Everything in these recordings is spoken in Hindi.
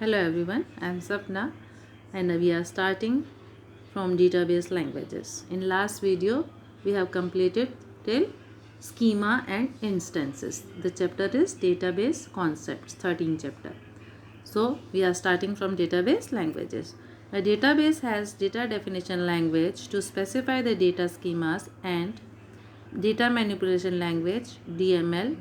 Hello everyone, I am Sapna and we are starting from database languages. In last video, we have completed till schema and instances. The chapter is database concepts, 13th chapter. So we are starting from database languages. A database has data definition language to specify the data schemas and data manipulation language DML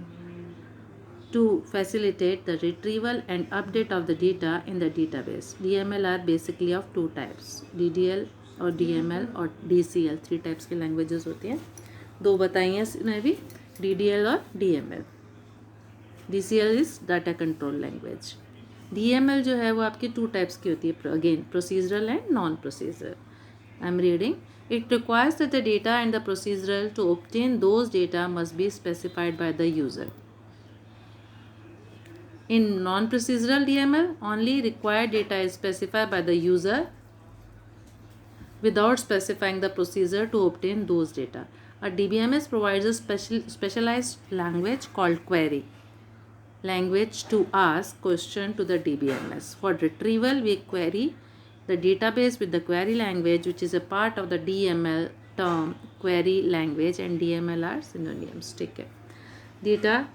to facilitate the retrieval and update of the data in the database. DML are basically of two types, DDL और DML और DCL, थ्री टाइप्स के लैंग्वेजेस होती हैं. दो बताई हैं इसमें भी, DDL और DML. DCL is data control language. DML जो है वो आपकी टू टाइप्स की होती है, again procedural and non procedural. I am reading. It requires that the data and the procedural to obtain those data must be specified by the user. In non-procedural DML, only required data is specified by the user without specifying the procedure to obtain those data. A DBMS provides a specialized language called query language to ask question to the DBMS. For retrieval, we query the database with the query language, which is a part of the DML term. Query language and DML are synonyms. ठीक है. Data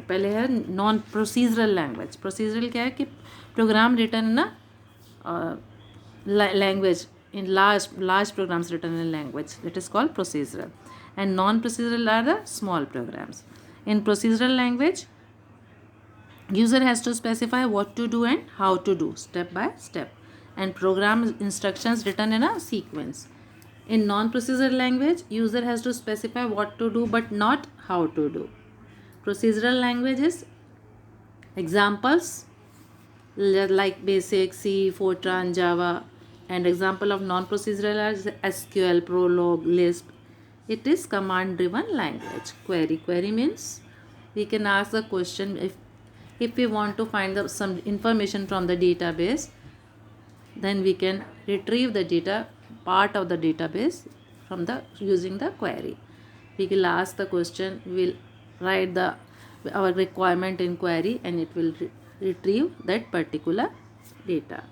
पहले है नॉन प्रोसीजरल लैंग्वेज. प्रोसीजरल क्या है कि प्रोग्राम रिटर्न ना language in large programs written in language, that is called procedural, and non procedural are the small programs. In procedural language, user has to specify what to do and how to do step by step, and program instructions written in a sequence. In non procedural language, user has to specify what to do but not how to do. Procedural languages examples like basic C, Fortran, Java, and example of non-procedural are SQL, Prolog, Lisp. It is command-driven language. Query means we can ask the question if we want to find some information from the database, then we can retrieve the data part of the database from the using the query. We will ask the question, we will write our requirement in query, and it will retrieve that particular data.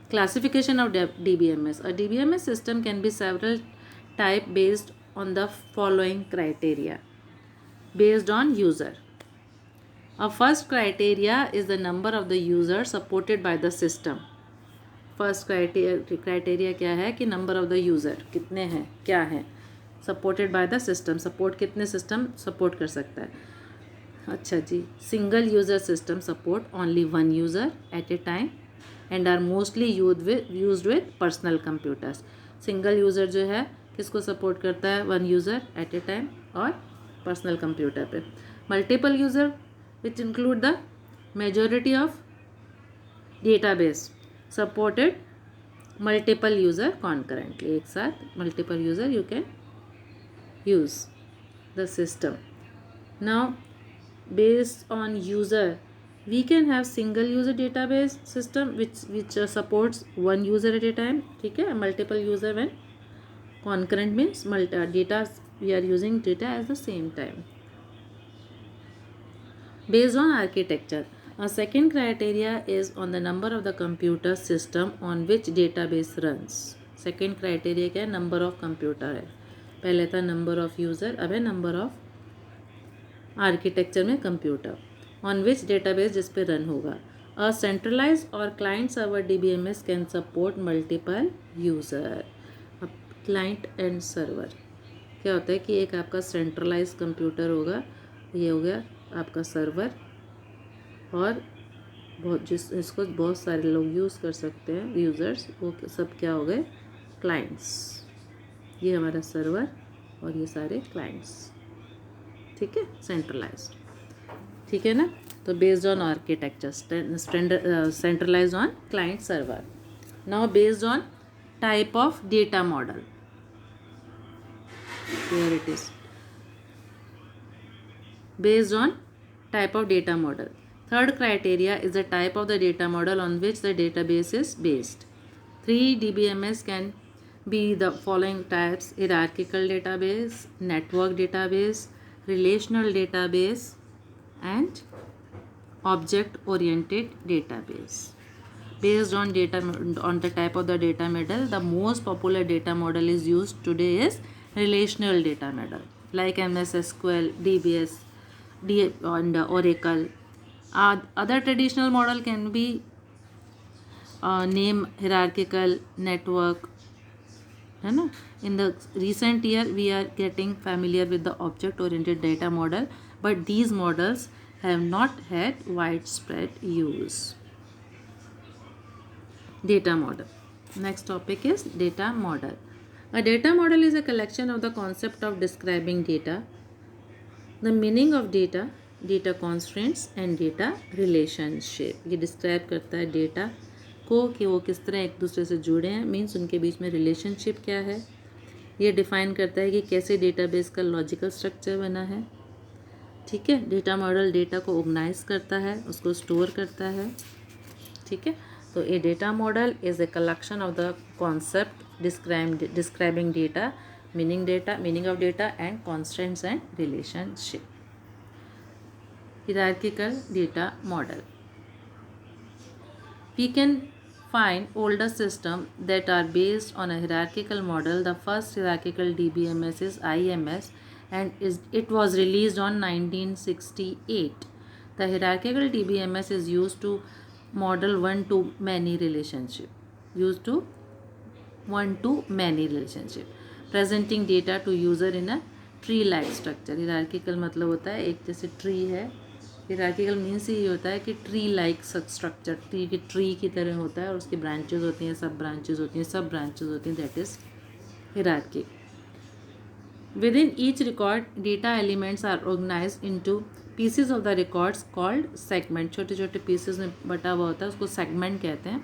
Classification of DBMS. A DBMS system can be several types based on the following criteria. Based on user. Our first criteria is the number of the users supported by the system. First criteria क्या है कि नंबर ऑफ द यूज़र कितने हैं, क्या है. Supported by the system, support कितने सिस्टम सपोर्ट कर सकता है. अच्छा जी. Single user system support only one user at a time and are mostly used with personal computers. Single user जो है किसको सपोर्ट करता है, one user at a time और पर्सनल कंप्यूटर पे. Multiple user which include the majority of database supported multiple user concurrently. एक साथ multiple user you can use the system. Now based on user, we can have single user database system which supports one user at a time. ठीक है. multiple user when concurrent means data we are using data at the same time. Based on architecture, a second criteria is on the number of the computer system on which database runs. Second criteria क्या है, number of computer है. पहले था number of user, अब है number of architecture में computer on which database जिस पे run होगा. A centralized or client server DBMS can support multiple user. अब client and server क्या होता है कि एक आपका centralized computer होगा, ये हो गया आपका सर्वर, और इसको बहुत सारे लोग यूज़ कर सकते हैं यूज़र्स, वो सब क्या हो गए, क्लाइंट्स. ये हमारा सर्वर और ये सारे क्लाइंट्स. ठीक है. सेंट्रलाइज्ड. ठीक है ना. तो based on architecture centralised on client server. Now based on type of data model. Here it is based on type of data model. Third criteria is the type of the data model on which the database is based. 3 DBMS can be the following types: hierarchical database, network database, relational database, and object oriented database. Based on data on the type of the data model, the most popular data model is used today is relational data model like MS SQL, DBS, and Oracle. Other traditional model can be name hierarchical network, है ना. In the recent year we are getting familiar with the object oriented data model, but these models have not had widespread use. Data model. Next topic is data model. A data model is a collection of the concept of describing data, the meaning of data, data constraints and data relationship. ये describe करता है data को कि वो किस तरह एक दूसरे से जुड़े हैं, मीन्स उनके बीच में रिलेशनशिप क्या है. ये डिफाइन करता है कि कैसे डेटाबेस का लॉजिकल स्ट्रक्चर बना है. ठीक है. डेटा मॉडल डेटा को ऑर्गेनाइज करता है, उसको स्टोर करता है. ठीक है. तो a data model is a collection of the concept describing data, meaning of data and constraints and relationship. Hierarchical data model. We can find older systems that are based on a hierarchical model. The first hierarchical DBMS is IMS and it was released on 1968. The hierarchical DBMS is used to model one-to-many relationship. Presenting data to user in a tree-like structure. Hierarchical मतलब होता है एक जैसे ट्री है. hierarchical मीन्स ये होता है कि ट्री लाइक स्ट्रक्चर, ट्री की तरह होता है और उसकी ब्रांचेज होती हैं, सब ब्रांचेज होती हैं, that is hierarchy. Within each record, data elements are organized into pieces of the records called segment. छोटे छोटे pieces में बटा हुआ होता है, उसको segment कहते हैं.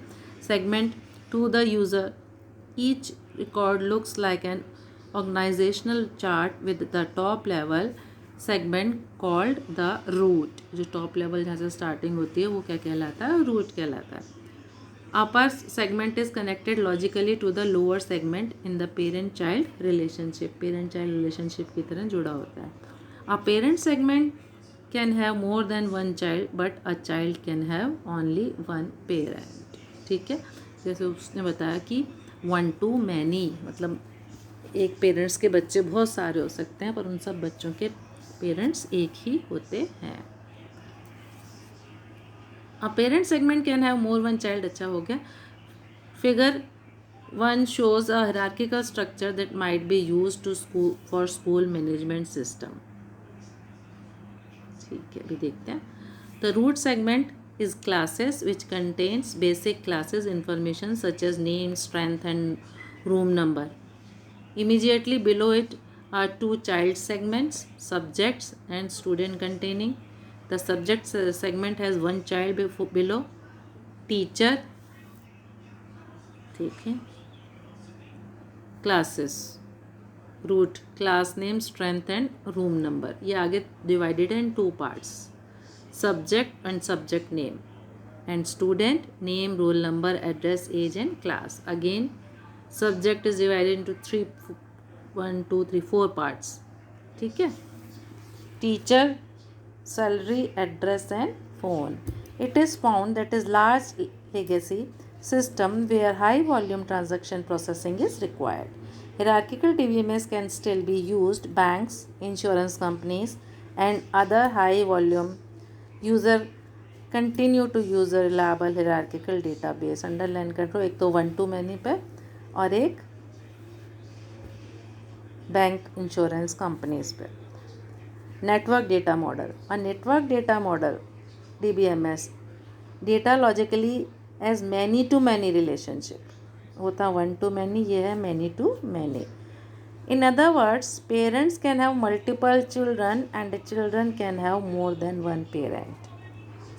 Segment to the user. Each record looks like an organizational chart with the top level segment called the root. जो top level जहाँ से starting होती है वो क्या कहलाता है? root कहलाता है. Upper segment is connected logically to the lower segment in the parent-child relationship. Parent-child relationship की तरह जुड़ा होता है. A parent segment can have more than one child, but a child can have only one parent. ठीक है. जैसे उसने बताया कि one to many मतलब एक पेरेंट्स के बच्चे बहुत सारे हो सकते हैं पर उन सब बच्चों के पेरेंट्स एक ही होते हैं. A parent segment can have more one child. अच्छा हो गया. Figure 1 shows a hierarchical structure that might be used to for school management system. ठीक है, अभी देखते हैं. The root segment is classes which contains basic classes information such as name, strength and room number. Immediately below it are two child segments, subjects and student containing. The subject segment has one child below, teacher. ठीक है. Classes, root, class name, strength and room number. ये आगे divided in two parts, subject and subject name, and student name, roll number, address, age and class. Again subject is divided into 4 parts. ठीक है. teacher, salary, address and phone. It is found that is large legacy system where high volume transaction processing is required. Hierarchical DBMS can still be used. Banks, insurance companies and other high volume user continue to use a reliable hierarchical database. Underline कर लो. एक तो वन टू मैनी पे और एक बैंक इंश्योरेंस कंपनीज पे. Network data model. A network data model DBMS data logically as many to many relationship होता. वन टू मैनी, ये है many to many. In other words, parents can have multiple children and children can have more than one parent.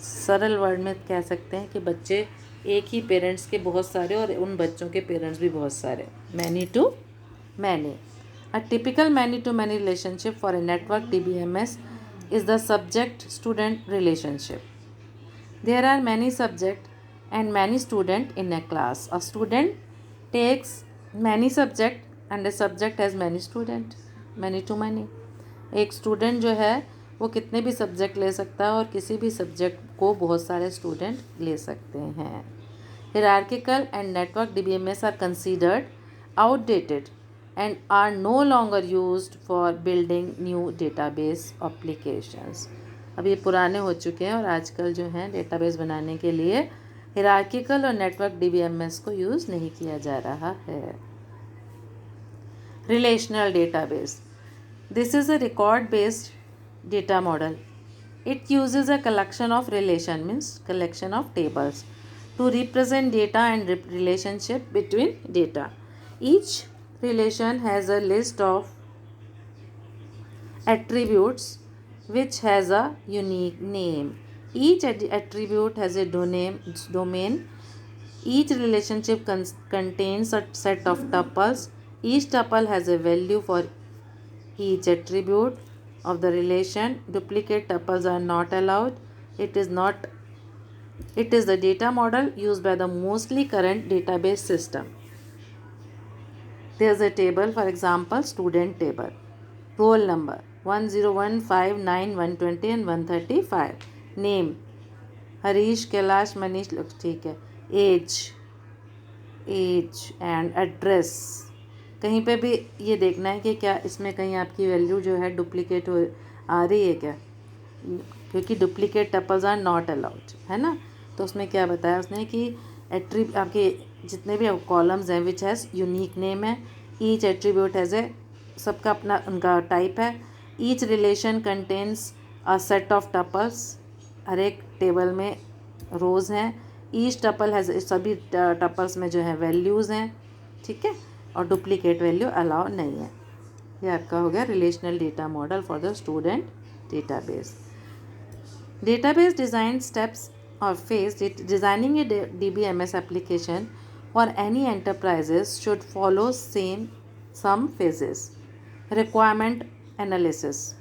सरल वर्ड में कह सकते हैं कि बच्चे एक ही पेरेंट्स के बहुत सारे और उन बच्चों के पेरेंट्स भी बहुत सारे. Many to many. A typical many to many relationship for a network DBMS is the subject-student relationship. There are many subjects and many students in a class. A student takes many subjects and a subject has many students. Many to many. एक स्टूडेंट जो है वो कितने भी सब्जेक्ट ले सकता है और किसी भी सब्जेक्ट को बहुत सारे स्टूडेंट ले सकते हैं. Hierarchical and network DBMS are considered outdated and are no longer used for building new database applications. अब ये पुराने हो चुके हैं और आजकल जो हैं डेटाबेस बनाने के लिए हिरार्किकल और नेटवर्क DBMS को यूज़ नहीं किया जा रहा है. Relational database. This is a record based data model. It uses a collection of relation, means collection of tables, to represent data and relationship between data. Each relation has a list of attributes which has a unique name. Each attribute has a domain. Each relationship contains a set of tuples. Each tuple has a value for each attribute of the relation. Duplicate tuples are not allowed. It is the data model used by the mostly current database system. There is a table, for example, student table. Roll number 101, 5, 9, 120 and 135. Name Harish, Kailash, Manish. Looks ठीक है. Age and address. कहीं पे भी ये देखना है कि क्या इसमें कहीं आपकी वैल्यू जो है डुप्लीकेट हो आ रही है क्या, क्योंकि duplicate tuples are not allowed, है ना. तो उसमें क्या बताया उसने कि आपके जितने भी कॉलम्स हैं विच हैज़ यूनिक नेम है. ईच एट्रीब्यूट हैज़ ए, सबका अपना उनका टाइप है. Each relation contains a set of tuples. हर एक टेबल में रोज़ हैं. ईच टपल हैज़, सभी टपल्स में जो है वैल्यूज़ हैं. ठीक है. और डुप्लीकेट वैल्यू अलाउ नहीं है. ये आपका हो गया relational data model for the student database. Database design steps और phase. Designing a DBMS application for any enterprises should follow some phases. Requirement analysis.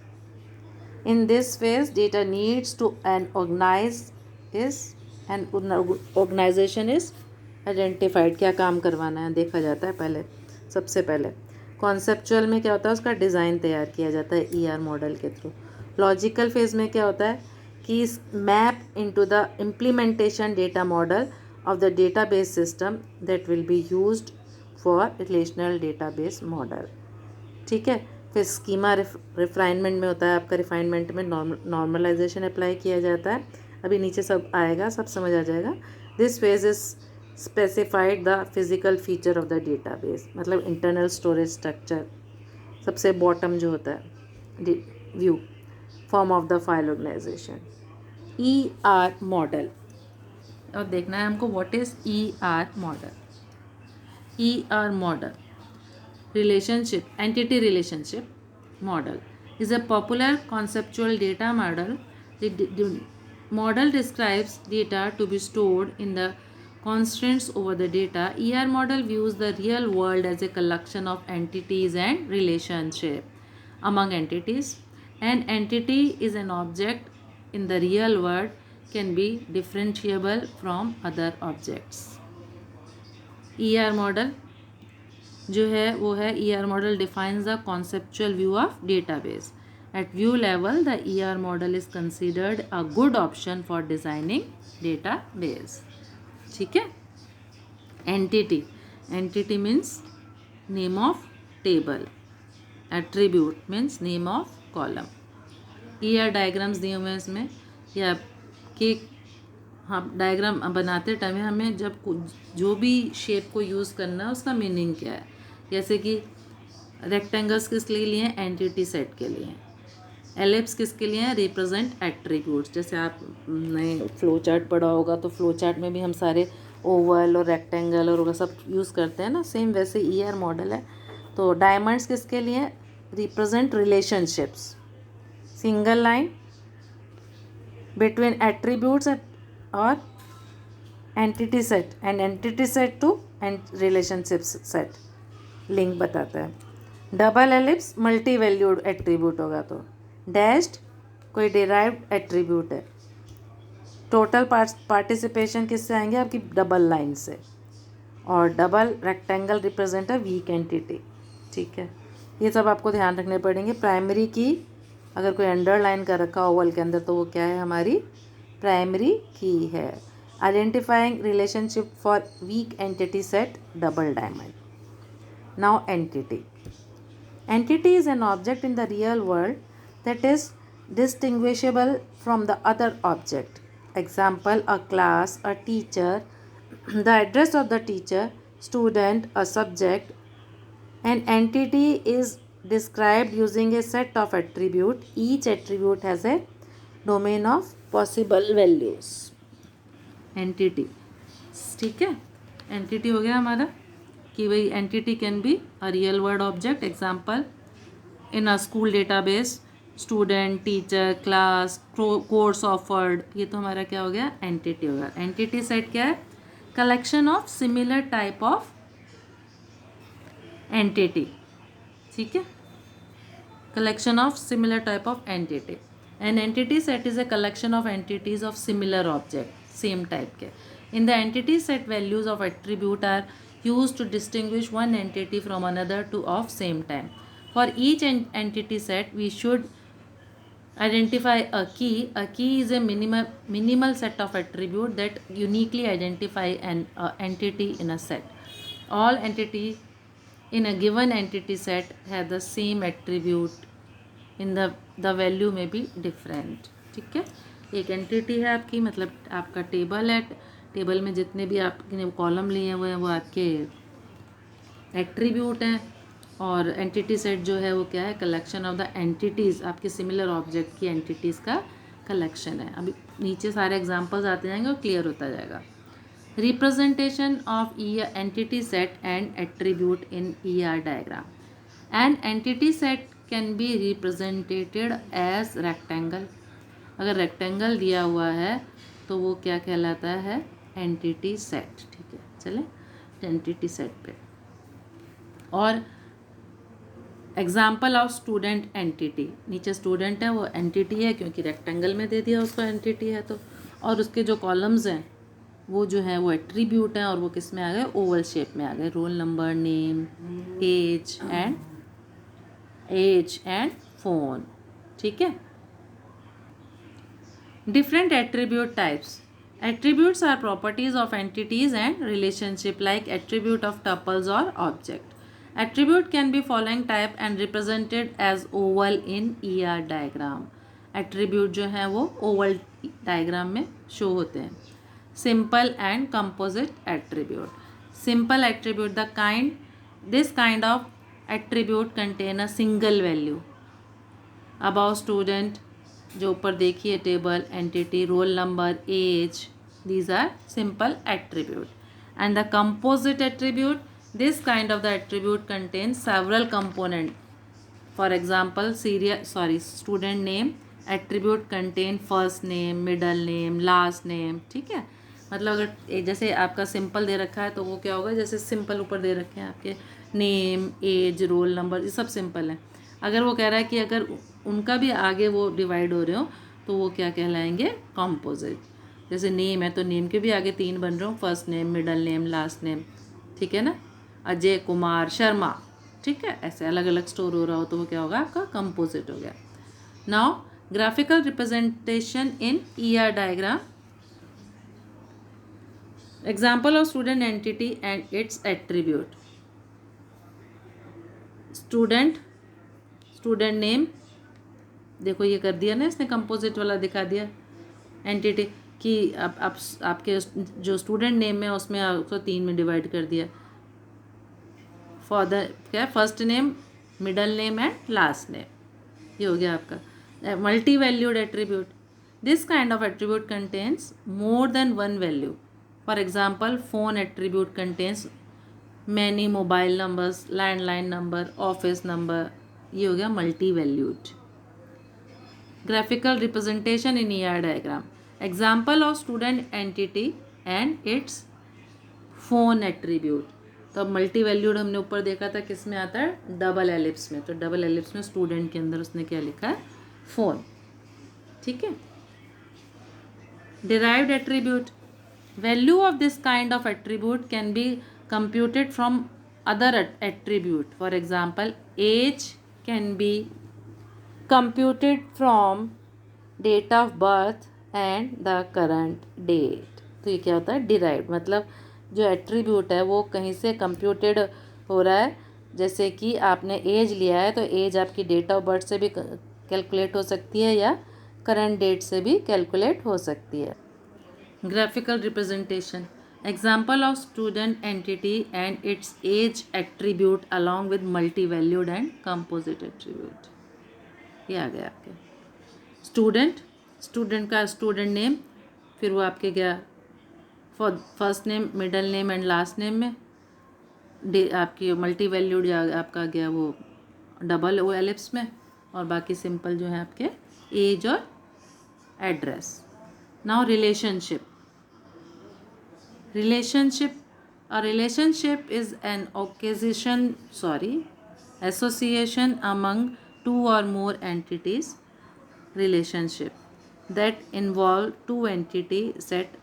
In this phase, data needs to an organization is identified. क्या काम करवाना है देखा जाता है पहले. सबसे पहले कॉन्सेप्चुअल में क्या होता है, उसका डिज़ाइन तैयार किया जाता है ER मॉडल के थ्रू. लॉजिकल फेज में क्या होता है कि map into the implementation data model of the database system that will be used for relational database model. ठीक है. फिर स्कीमा रिफाइनमेंट में होता है आपका. रिफाइनमेंट में नॉर्मलाइजेशन अप्लाई किया जाता है. अभी नीचे सब आएगा, सब समझ आ जाएगा. This phase is specified the physical feature of the database, मतलब इंटरनल स्टोरेज स्ट्रक्चर सबसे बॉटम जो होता है, view, form of the file organisation. ER model. और देखना है हमको what is ER model. ER model, relationship, entity relationship model, is a popular conceptual data model. The model describes data to be stored in the constraints over the data. ER model views the real world as a collection of entities and relationship among entities. An entity is an object in the real world, can be differentiable from other objects. ER model जो है वो है ER model defines the conceptual view of database. At view level the ER model is considered a good option for designing database. ठीक है. Entity means name of table. Attribute means name of column. ER diagrams दिए हुए हैं इसमें, या कि हाँ डायग्राम बनाते टाइम हमें जब जो भी शेप को यूज़ करना है उसका मीनिंग क्या है. जैसे कि रेक्टेंगल्स किसके लिए हैं, एंटिटी सेट के लिए. एलिप्स किसके लिए हैं, रिप्रेजेंट एट्रीब्यूट्स. जैसे आपने फ्लो चार्ट पढ़ा होगा तो फ्लो चार्ट में भी हम सारे ओवल और रेक्टेंगल और वो सब यूज़ करते हैं ना, सेम वैसे ER मॉडल है. तो डायमंड्स किसके लिए, represent relationships. Single line between attributes और entity set and entity set two and relationships set link बताता है. Double ellipse multi valued attribute होगा तो. डैश्ड कोई डिराइव्ड एट्रीब्यूट है. टोटल पार्टिसिपेशन किससे आएंगे, आपकी डबल लाइन से. और डबल रेक्टेंगल रिप्रेजेंट है वीक एंटिटी. ठीक है. ये सब आपको ध्यान रखने पड़ेंगे. प्राइमरी की अगर कोई अंडरलाइन कर रखा ओवल के अंदर तो वो क्या है, हमारी प्राइमरी की है। Identifying relationship for weak entity set, double diamond. Now entity. Entity is an object in the real world that is distinguishable from the other object. Example, a class, a teacher, the address of the teacher, student, a subject. An entity is described using a set of attributes. Each attribute has a domain of possible values. Entity. ठीक है, एंटिटी हो गया हमारा कि भाई entity can be a real word object. Example, in a school database, student, teacher, class, course offered. ये तो हमारा क्या हो गया, एंटिटी हो गया. एंटिटी सेट क्या है, collection of similar type of entity. ठीक है, collection of similar type of entity. An entity set is a collection of entities of similar object, same type के. In the entity set, values of attribute are used to distinguish one entity from another to of same time. For each entity set, we should identify a key. A key is a minimal set of attribute that uniquely identify an entity in a set. All entity in a given entity set have the same attribute in the value may be different. ठीक है, एक एंटिटी है आपकी, मतलब आपका टेबल है, टेबल में जितने भी आपने कॉलम लिए हैं वो आपके एट्रीब्यूट हैं. और एंटिटी सेट जो है वो क्या है, कलेक्शन ऑफ द एंटिटीज़, आपके सिमिलर ऑब्जेक्ट की एंटिटीज़ का कलेक्शन है. अभी नीचे सारे एग्जांपल्स आते जाएंगे और क्लियर होता जाएगा. Representation of entity set and attribute in ER diagram. An entity set can be represented as rectangle. अगर रेक्टेंगल दिया हुआ है तो वो क्या कहलाता है, एंटिटी सेट. ठीक है, चले एंटिटी सेट पे. और एग्जाम्पल ऑफ स्टूडेंट एंटिटी, नीचे स्टूडेंट है वो एंटिटी है क्योंकि रेक्टेंगल में दे दिया उसको एंटिटी है तो. और उसके जो कॉलम्स हैं वो जो है वो एट्रीब्यूट हैं और वो किस में आ गए, ओवल शेप में आ गए. Roll number, name, age and phone. ठीक है. Different attribute types. Attributes are properties of entities and relationship like attribute of tuples or object. Attribute can be following type and represented as oval in ER diagram. Attribute जो है वो oval diagram में show होते हैं. Simple and composite attribute. Simple attribute, this kind of attribute contain a single value. Above student, जो ऊपर देखिए table, entity, roll number, age, these are simple attribute. And the composite attribute, this kind of the attribute contains several component. For example, student name attribute contain first name, middle name, last name. ठीक है, मतलब अगर जैसे आपका सिंपल दे रखा है तो वो क्या होगा, जैसे सिंपल ऊपर दे रखे हैं आपके नेम, एज, रोल नंबर, ये सब सिंपल है. अगर वो कह रहा है कि अगर उनका भी आगे वो डिवाइड हो रहे हो तो वो क्या कहलाएंगे, कॉम्पोजिट. जैसे नेम है तो नेम के भी आगे 3 बन रहे हो, first name, middle name, last name. ठीक है ना, अजय कुमार शर्मा. ठीक है, ऐसे अलग अलग स्टोर हो रहा हो तो वो क्या होगा, आपका कंपोजिट हो गया. Now graphical representation in ER diagram. Example of student entity and it's attribute. Student name, देखो ये कर दिया ना इसने, कंपोजिट वाला दिखा दिया. एंटिटी कि आप आपके जो स्टूडेंट नेम है उसमें उसको 3 में डिवाइड कर दिया. फॉर क्या, first name, middle name and last name. ये हो गया आपका multi valued attribute. This kind of attribute contains more than one value. For example, phone attribute contains many mobile numbers, landline number, office number. ये हो गया multi valued. Graphical representation in ER diagram. Example of student entity and it's phone attribute. तो अब मल्टी वैल्यूड हमने ऊपर देखा था किस में आता है, डबल एलिप्स में. तो डबल एलिप्स में स्टूडेंट के अंदर उसने क्या लिखा है, फोन. ठीक है. Derived attribute. Value of this kind of attribute can be computed from other attribute. For example, age can be computed from date of birth and the current date. तो ये क्या होता है, डिराइव्ड, मतलब जो एट्रीब्यूट है वो कहीं से कंप्यूटेड हो रहा है. जैसे कि आपने एज लिया है तो एज आपकी डेट ऑफ बर्थ से भी कैलकुलेट हो सकती है या करंट डेट से भी कैलकुलेट हो सकती है. Graphical representation. Example of student entity and its age attribute along with multi valued and composite attribute. ये आ गया आपके स्टूडेंट, स्टूडेंट का स्टूडेंट नेम, फिर वो आपके गया first name, middle name and last name में आपकी मल्टी वैल्यूड आपका गया वो डबल ओ एलिप्स में, और बाकी सिंपल जो है आपके एज और address. Now relationship. A relationship is an association among two or more entities. Relationship that involve two entity set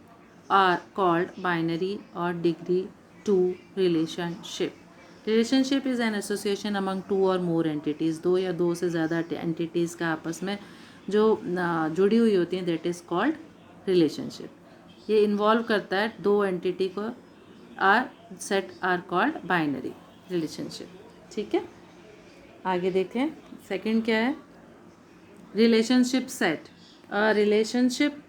are called binary or degree 2 relationship. Relationship is an association among two or more entities. दो या दो से ज़्यादा entities का आपस में जो जुड़ी हुई होती हैं, that is called relationship. ये इन्वॉल्व करता है दो एंटिटी को, are set are called binary relationship. ठीक है, आगे देखें. सेकंड क्या है, relationship set. A relationship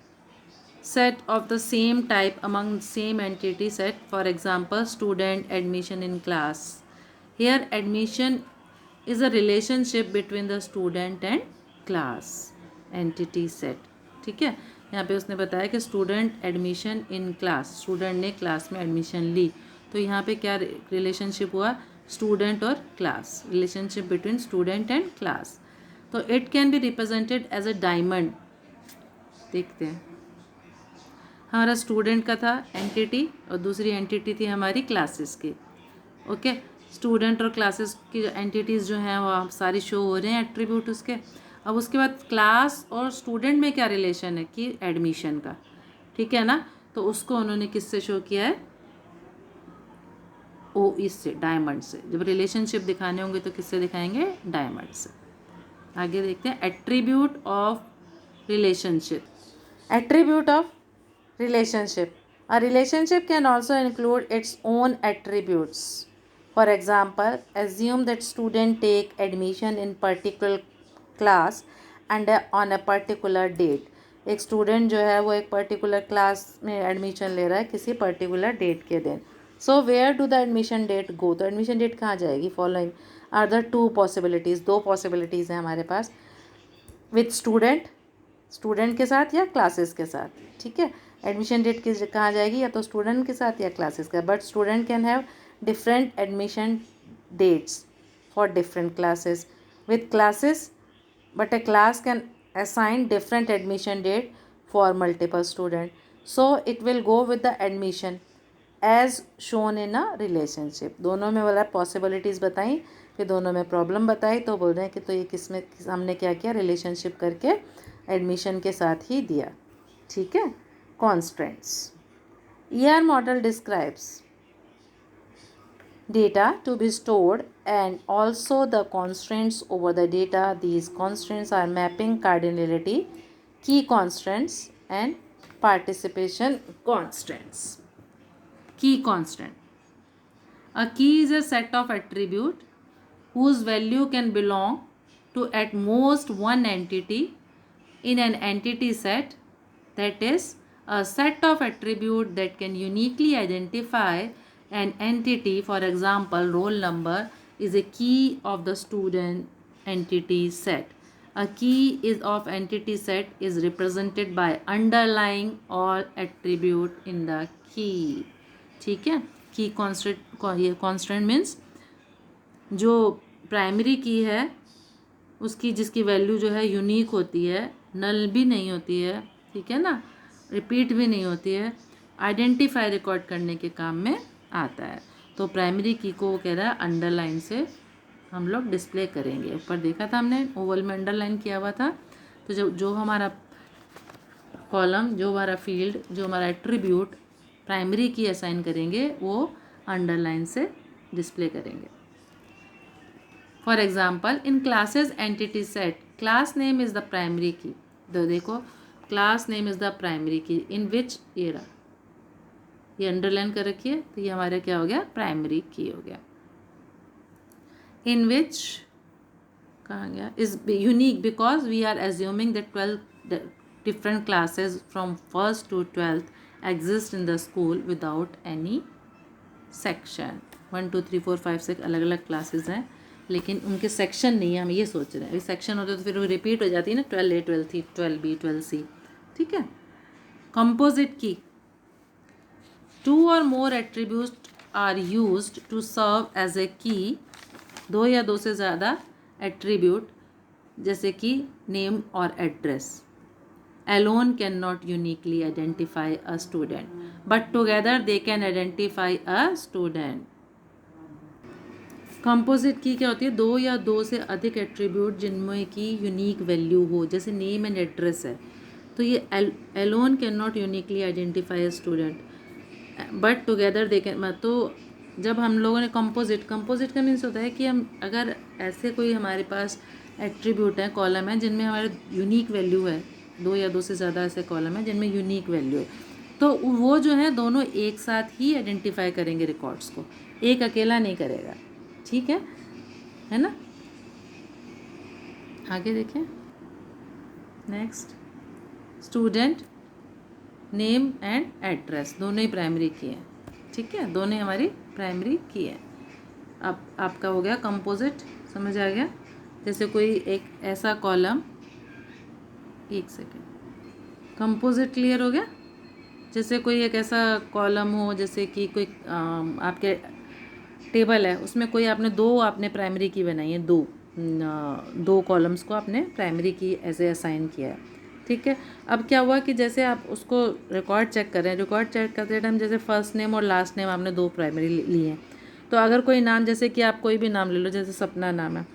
set of the same type among same entity set. For example, student admission in class. Here admission is a relationship between the student and class entity set. ठीक है, यहाँ पे उसने बताया कि student admission in class, student ने क्लास में एडमिशन ली, तो यहाँ पे क्या रिलेशनशिप हुआ, स्टूडेंट और class, relationship between student and class. तो it can be represented as a diamond. देखते हैं, हमारा स्टूडेंट का था एंटिटी और दूसरी एंटिटी थी हमारी क्लासेस की. ओके, स्टूडेंट और क्लासेस की एंटिटीज़ जो हैं वो सारी शो हो रहे हैं एट्रीब्यूट उसके. अब उसके बाद क्लास और स्टूडेंट में क्या रिलेशन है कि एडमिशन का. ठीक है ना, तो उसको उन्होंने किससे शो किया है, ओ इससे, डायमंड से. जब रिलेशनशिप दिखाने होंगे तो किससे दिखाएंगे, डायमंड से. आगे देखते हैं attribute of relationship. Attribute of relationship. A relationship can also include its own attributes. For example, assume that student take admission in particular class and on a particular date. एक स्टूडेंट जो है वो एक पर्टिकुलर क्लास में एडमिशन ले रहा है किसी पर्टिकुलर डेट के दिन. So where do the admission date go, तो एडमिशन डेट कहाँ जाएगी. Following are the two possibilities, दो पॉसिबिलिटीज़ हैं हमारे पास. विथ स्टूडेंट, स्टूडेंट के साथ या क्लासेस के साथ. ठीक है, एडमिशन डेट किस कहाँ जाएगी, या तो स्टूडेंट के साथ या क्लासेस का. But student can have different admission dates for different classes. With classes, but a class can assign different admission date for multiple student. So it will go with the admission as shown in a relationship. दोनों में वाला पॉसिबिलिटीज़ बताई, फिर दोनों में प्रॉब्लम बताई, तो बोल रहे हैं कि तो ये किस में हमने क्या किया, रिलेशनशिप करके एडमिशन के साथ ही दिया. ठीक है. Constraints. ER model describes data to be stored and also the constraints over the data. These constraints are mapping, cardinality, key constraints and participation constraints. Key constant. A key is a set of attribute whose value can belong to at most one entity in an entity set, that is a set of attribute that can uniquely identify an entity. For example, roll number is a key of the student entity set. A key is of entity set is represented by underlying all attribute in the key. ठीक है, की कॉन्स्टेंट मीन्स जो प्राइमरी की है उसकी जिसकी वैल्यू जो है यूनिक होती है, नल भी नहीं होती है. ठीक है ना, रिपीट भी नहीं होती है, आइडेंटिफाई रिकॉर्ड करने के काम में आता है. तो प्राइमरी की को वो कह रहा है अंडरलाइन से हम लोग डिस्प्ले करेंगे. ऊपर देखा था हमने ओवल में अंडरलाइन किया हुआ था. तो जो हमारा कॉलम, जो हमारा फील्ड, जो हमारा एट्रीब्यूट प्राइमरी की असाइन करेंगे वो अंडरलाइन से डिस्प्ले करेंगे. For example, in classes entity set class name is the primary की। तो देखो class name is the primary की इन विच, ये अंडरलाइन कर रखिए, तो ये हमारा क्या हो गया, प्राइमरी की हो गया। इन विच कहाँ गया, is unique because we are assuming that 12 different classes from first to 12th exist in the school without any section. 1 2 3 4 5 6 अलग अलग क्लासेस हैं, लेकिन उनके सेक्शन नहीं है, हम ये सोच रहे हैं। अभी सेक्शन होते तो फिर वो रिपीट हो जाती है ना, 12A 12C 12B 12C, ठीक है। Composite key, 2 or more attributes are used to serve as a key। 2 या 2 से ज़्यादा एट्रीब्यूट जैसे कि नेम और address alone cannot uniquely identify a student, but together they can identify a student। Composite key क्या होती है, 2 या 2 से अधिक एट्रीब्यूट जिनमें की यूनिक वैल्यू हो, जैसे नेम एंड एड्रेस है, तो ये alone cannot uniquely identify a student but together they can. तो जब हम लोगों ने कंपोजिट का मीन्स होता है कि हम अगर ऐसे कोई हमारे पास एट्रीब्यूट है, कॉलम है जिनमें हमारे यूनिक वैल्यू है, 2 या 2 से ज़्यादा ऐसे कॉलम है जिनमें यूनिक वैल्यू है, तो वो जो है दोनों एक साथ ही आइडेंटिफाई करेंगे रिकॉर्ड्स को, एक अकेला नहीं करेगा, ठीक है ना। आगे देखें, next, student name and address दोनों ही प्राइमरी की है, ठीक है, दोनों हमारी प्राइमरी की है। अब आपका हो गया कंपोजिट, समझ आ गया। जैसे कोई एक ऐसा कॉलम, एक सेकेंड, कंपोजिट क्लियर हो गया। जैसे कोई एक ऐसा कॉलम हो, जैसे कि कोई आपके टेबल है, उसमें कोई आपने प्राइमरी की बनाई है, दो कॉलम्स को आपने प्राइमरी की ऐसे असाइन किया है, ठीक है। अब क्या हुआ कि जैसे आप उसको रिकॉर्ड चेक कर रहे हैं, रिकॉर्ड चेक करते टाइम जैसे फर्स्ट नेम और लास्ट नेम आपने 2 प्राइमरी लिए हैं, तो अगर कोई नाम, जैसे कि आप कोई भी नाम ले लो, जैसे सपना नाम है,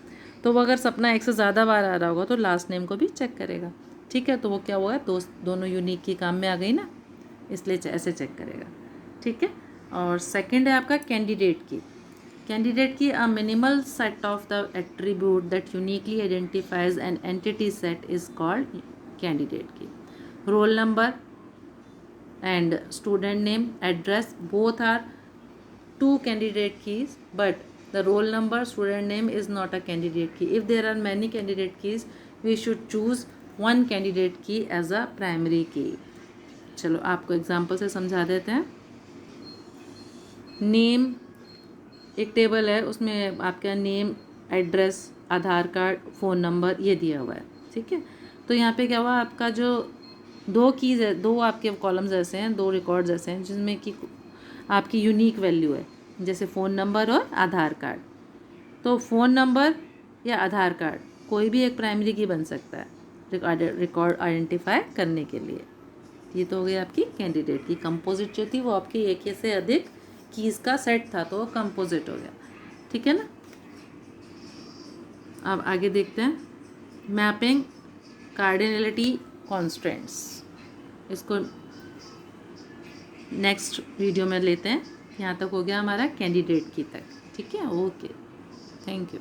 तो वो अगर सपना एक से ज़्यादा बार आ रहा होगा तो लास्ट नेम को भी चेक करेगा, ठीक है। तो वो क्या हुआ, दोनों यूनिक की काम में आ गई ना, इसलिए ऐसे चेक करेगा, ठीक है। और सेकेंड है आपका candidate key. Candidate key, a minimal set of the attribute that uniquely identifies an entity set is called candidate key. Roll number and student name, address, both are 2 candidate keys, but the roll number, student name is not a candidate key. If there are many candidate keys, we should choose one candidate key as a primary key। चलो आपको एग्जाम्पल से समझा देते हैं। नेम, एक टेबल है, उसमें आपका नेम, एड्रेस, आधार कार्ड, फ़ोन नंबर ये दिया हुआ है, ठीक है। तो यहाँ पे क्या हुआ, आपका जो 2 कीज़ है, 2 आपके कॉलम्स ऐसे हैं, 2 रिकॉर्ड्स ऐसे हैं जिसमें कि आपकी यूनिक वैल्यू है, जैसे फ़ोन नंबर और आधार कार्ड। तो फ़ोन नंबर या आधार कार्ड कोई भी एक प्राइमरी की बन सकता है रिकॉर्ड आइडेंटिफाई करने के लिए। ये तो हो गई आपकी कैंडिडेट की। कंपोजिट जो थी वो आपकी एक से अधिक कीज़ का सेट था, तो वो कंपोजिट हो गया, ठीक है ना। अब आगे देखते हैं, मैपिंग कार्डिनलिटी कॉन्स्टेंट्स, इसको नेक्स्ट वीडियो में लेते हैं। यहाँ तक हो गया हमारा कैंडिडेट की तक, ठीक है। Okay, thank you.